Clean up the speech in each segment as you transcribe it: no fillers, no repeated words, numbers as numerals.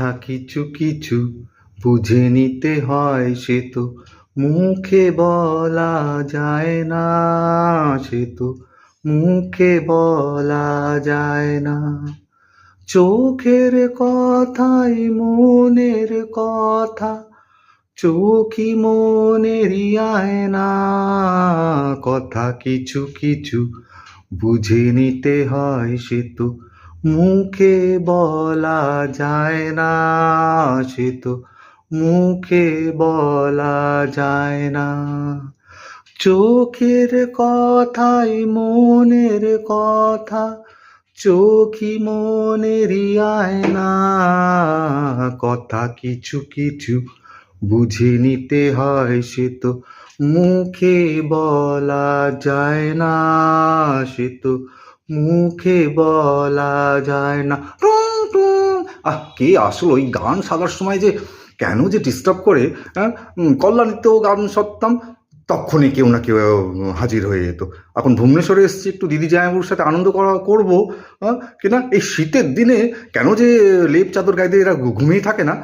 কথা কিছু কিছু বুঝে নিতে হয়, সে তো মুখে বলা যায় না, সে তো মুখে বলা যায় না। চোখের কথাই মনের কথা, চোখই মনেরই আয়না। কথা কিছু কিছু বুঝে নিতে হয়, সে তো মুখে বলা যায় না, সে তো মুখে বলা যায় না। চোখের কথাই মনের কথা, চোখই মনেরই আয়না। কথা কিছু কিছু বুঝে নিতে হয়, সে তো মুখে বলা যায় না, সে তো মুখে বলা যায় না। টুং টুং। কে আসলো ওই গান সাজার সময় যে কেন যে ডিস্টার্ব করে। কল্যাণীতেও গান সরতাম, তখনই কেউ না কেউ হাজির হয়ে যেত। এখন ভুবনেশ্বরে এসেছি, একটু দিদি জামাইবাবুর সাথে আনন্দ করবো কিনা এই শীতের দিনে কেন যে লেপ চাদর গায়ে দিয়ে এরা ঘুমিয়ে থাকে না।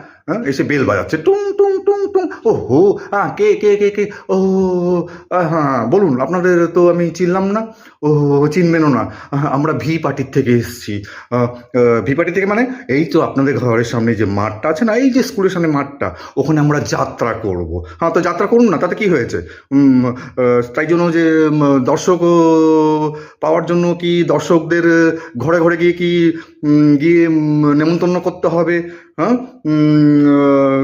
এসে বেল বাজাচ্ছে টুং টুং টুং টুং। ও হো, কে কে কে কে ও হ্যাঁ বলুন, আপনাদের তো আমি চিনলাম না। ও চিনবেনও না, আমরা ভি পার্টির থেকে এসেছি। ভি পার্টি থেকে মানে এই তো আপনাদের ঘরের সামনে যে মাঠটা আছে না, এই যে স্কুলের সামনে মাঠটা, ওখানে আমরা যাত্রা করব। হ্যাঁ তো যাত্রা করুন না, তাতে কি হয়েছে? তাই জন্য যে দর্শক পাওয়ার জন্য কি দর্শকদের ঘরে ঘরে গিয়ে কি গিয়ে নেমন্তন্ন করতে হবে? হ্যাঁ,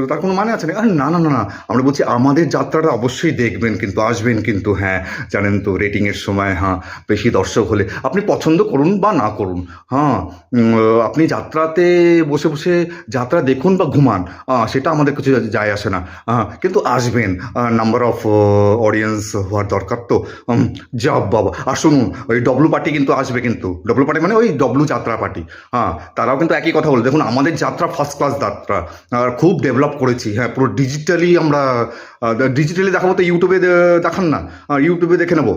তার কোনো মানে আছে না? আরে না না না না, আমরা বলছি আমাদের যাত্রাটা অবশ্যই দেখবেন, কিন্তু আসবেন কিন্তু। হ্যাঁ জানেন তো, রেটিংয়ের সময় হ্যাঁ বেশি দর্শক হলে আপনি পছন্দ করুন বা না করুন, হ্যাঁ আপনি যাত্রাতে বসে বসে যাত্রা দেখুন বা ঘুমান, সেটা আমাদের কিছু যায় আসে না, কিন্তু আসবেন। নাম্বার অফ অডিয়েন্স হওয়ার দরকার তো। যা বাবা, আর শুনুন, ওই ডব্লু পার্টি কিন্তু আসবে, কিন্তু ডব্লু পার্টি মানে ওই ডব্লু যাত্রা পার্টি, তারাও কিন্তু একই কথা বলে। দেখুন আমাদের যাত্রা ফার্স্ট ক্লাস যাত্রা, আর খুব ডেভেলপ করেছি। হ্যাঁ পুরো ডিজিটালি আমরা ডিজিটালি দেখাবো তো ইউটিউবে দেখান না, ইউটিউবে দেখে নেবো।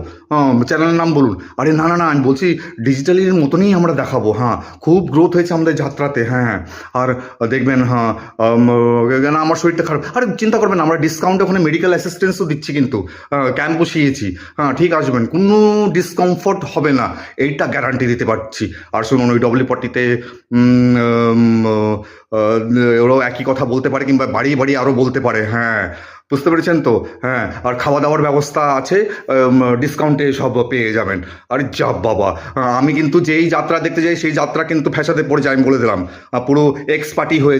চ্যানেলের নাম বলুন। আরে না না না, আমি বলছি ডিজিটালির মতনই আমরা দেখাবো। হ্যাঁ খুব গ্রোথ হয়েছে আমাদের যাত্রাতে। হ্যাঁ আর দেখবেন, হ্যাঁ না আমার শরীরটা খারাপ, আরে চিন্তা করবেন, আমরা ডিসকাউন্ট ওখানে মেডিকেল অ্যাসিস্ট্যান্সও দিচ্ছি, কিন্তু ক্যাম্প বসিয়েছি। হ্যাঁ ঠিক আসবেন, কোনো ডিসকমফর্ট হবে না, এইটা গ্যারান্টি দিতে পারছি। আর শুনুন, ওই ডব্লিউ পার্টিতে ওরাও একই কথা বলতে পারে, কিংবা বাড়িয়ে বাড়িয়ে আরও বলতে পারে। হ্যাঁ বুঝতে পেরেছেন তো? হ্যাঁ আর খাওয়া দাওয়ার ব্যবস্থা আছে, ডিসকাউন্টে সব পেয়ে যাবেন। আরে যা বাবা, আমি কিন্তু যেই যাত্রা দেখতে যাই সেই যাত্রা কিন্তু ফ্যাসাদে পড়ে যায়, আমি বলে দিলাম। পুরো এক্স পার্টি হয়ে